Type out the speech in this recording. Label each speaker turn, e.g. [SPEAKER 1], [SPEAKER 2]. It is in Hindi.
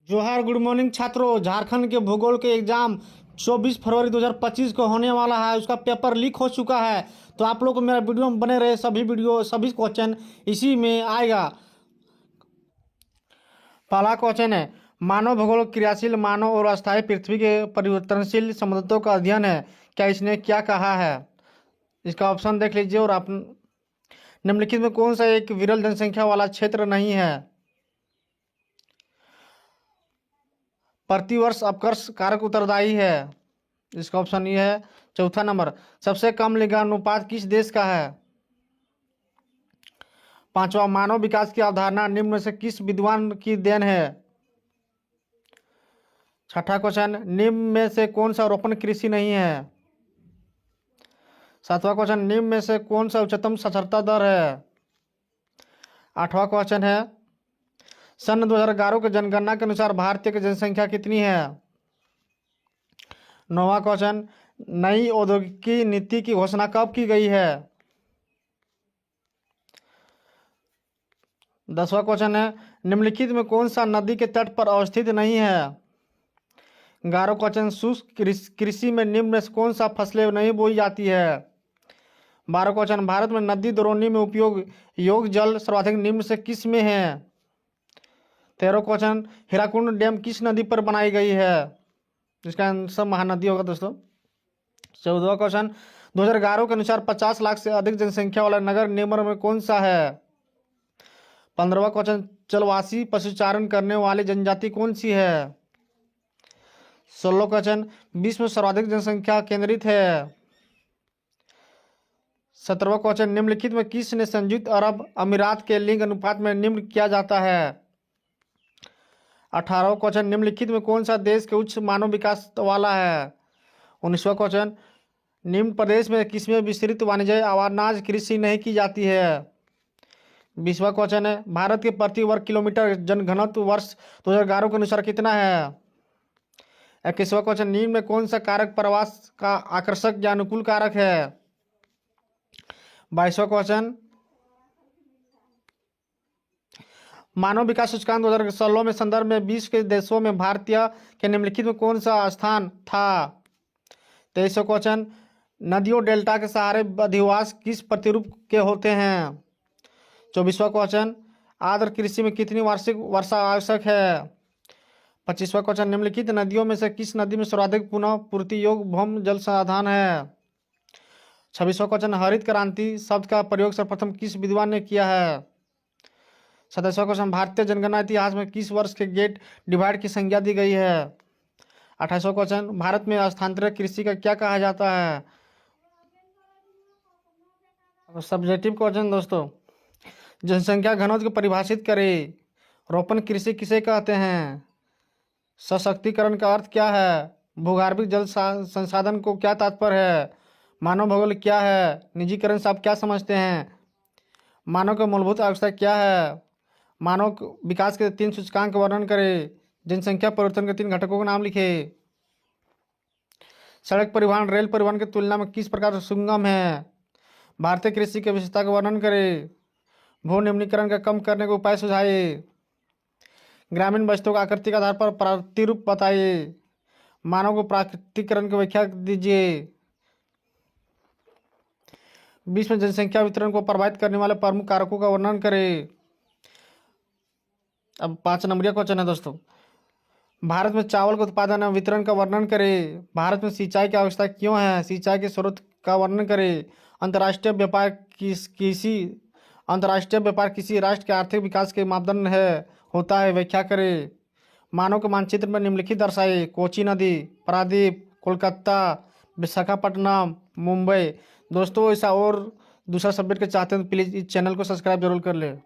[SPEAKER 1] जोहार, गुड मॉर्निंग छात्रों। झारखंड के भूगोल के एग्जाम 24 फरवरी 2025 को होने वाला है। उसका पेपर लीक हो चुका है। तो आप लोग को मेरा वीडियो में बने रहे, सभी क्वेश्चन इसी में आएगा। पहला क्वेश्चन है, मानव भूगोल क्रियाशील मानव और अस्थायी पृथ्वी के परिवर्तनशील समुद्रों का अध्ययन है। क्या इसने क्या कहा है? इसका ऑप्शन देख लीजिए। और आप निम्नलिखित में कौन सा एक विरल जनसंख्या वाला क्षेत्र नहीं है? प्रतिवर्ष अपकर्ष कारक उत्तरदायी है। इसका ऑप्शन ये है। चौथा नंबर, सबसे कम लिंगानुपात किस देश का है? पांचवा, मानव विकास की अवधारणा निम्न में से किस विद्वान की देन है? छठा क्वेश्चन, निम्न में से कौन सा रोपण कृषि नहीं है? सातवां क्वेश्चन, निम्न में से कौन सा उच्चतम साक्षरता दर है? आठवां क्वेश्चन है, सन 2011 के जनगणना के अनुसार भारतीय की जनसंख्या कितनी है? नौवां क्वेश्चन, नई औद्योगिक नीति की घोषणा कब की गई है? 10वां क्वेश्चन है, निम्नलिखित में कौन सा नदी के तट पर अवस्थित नहीं है? 11वां क्वेश्चन, शुष्क कृषि में निम्न में से कौन सा फसलें नहीं बोई जाती है? 12वां क्वेश्चन, भारत में नदी द्रोणी में उपयोग योग्य जल सर्वाधिक निम्न से किस में है? 13वां क्वेश्चन, हीराकुंड डैम किस नदी पर बनाई गई है? इसका आंसर महानदी होगा दोस्तों। 14वां क्वेश्चन, 2011 के अनुसार 50 लाख से अधिक जनसंख्या वाला नगर निम्न में कौन सा है? 15वां क्वेश्चन, चलवासी पशुचारण करने वाली जनजाति कौन सी है? 16वां क्वेश्चन, विश्व में सर्वाधिक जनसंख्या केंद्रित है? 17वां क्वेश्चन, निम्नलिखित में किस ने संयुक्त अरब अमीरात के लिंग अनुपात में निम्न किया जाता है? 18वां क्वेश्चन, निम्नलिखित में कौन सा देश के उच्च मानव विकास वाला है? 19वां क्वेश्चन, निम्न प्रदेश में किसमें विस्तृत वाणिज्य अनाज कृषि नहीं की जाती है? 20वां क्वेश्चन है, भारत के प्रति वर्ग किलोमीटर जनघनत्व वर्ष 2011 के अनुसार कितना है? 21वां क्वेश्चन, निम्न में कौन सा कारक प्रवास का आकर्षक या अनुकूल कारक है? 22वां क्वेश्चन, मानव विकास सूचकांक 2016 में संदर्भ में 20 के देशों में भारतीय के निम्नलिखित में कौन सा स्थान था? 23वां क्वेश्चन, नदियों डेल्टा के सहारे अधिवास किस प्रतिरूप के होते हैं? 24वां क्वेश्चन, आर्द्र कृषि में कितनी वार्षिक वर्षा आवश्यक है? 25वां क्वेश्चन, निम्नलिखित नदियों में से किस नदी में सर्वाधिक पुनः पूर्ति योग्य भौम जल संसाधन है? 26वां क्वेश्चन, हरित क्रांति शब्द का प्रयोग सर्वप्रथम किस विद्वान ने किया है? 27वां क्वेश्चन, भारतीय जनगणना इतिहास में किस वर्ष के गेट डिवाइड की संज्ञा दी गई है? 28वां क्वेश्चन, भारत में स्थानांतरित कृषि का क्या कहा जाता है? सब्जेक्टिव क्वेश्चन दोस्तों, जनसंख्या घनत्व को परिभाषित करें। रोपण कृषि किसे कहते हैं? सशक्तिकरण का अर्थ क्या है? भूगर्भिक जल संसाधन को क्या तात्पर्य है? मानव भूगोल क्या है? निजीकरण से आप क्या समझते हैं? मानव की मूलभूत आवश्यकता क्या है? मानव विकास के 3 सूचकांक का वर्णन करें। जनसंख्या परिवर्तन के 3 घटकों के नाम लिखे। सड़क परिवहन रेल परिवहन की तुलना में किस प्रकार से सुगम है? भारतीय कृषि की विशेषता का वर्णन करें। भू निम्नीकरण का कम करने के उपाय सुझाइए। ग्रामीण बस्तियों का आकृति के आधार पर प्रतिरूप बताइए। मानव को प्राकृतिकरण की व्याख्या दीजिए। विश्व में जनसंख्या वितरण को प्रभावित करने वाले प्रमुख कारकों का वर्णन करें। अब 5 नंबरिया क्वेश्चन है दोस्तों, भारत में चावल के उत्पादन एवं वितरण का वर्णन करें। भारत में सिंचाई की आवश्यकता क्यों है? सिंचाई के स्रोत का वर्णन करें। अंतर्राष्ट्रीय व्यापार किसी राष्ट्र के आर्थिक विकास के मापदंड होता है, व्याख्या करें। मानव के मानचित्र में निम्नलिखित दर्शाए। कोची नदी, प्रायद्वीप, कोलकाता, विशाखापट्टनम, मुंबई। दोस्तों ऐसा और दूसरा सब्जेक्ट के चाहते हैं तो प्लीज़ इस चैनल को सब्सक्राइब जरूर कर लें।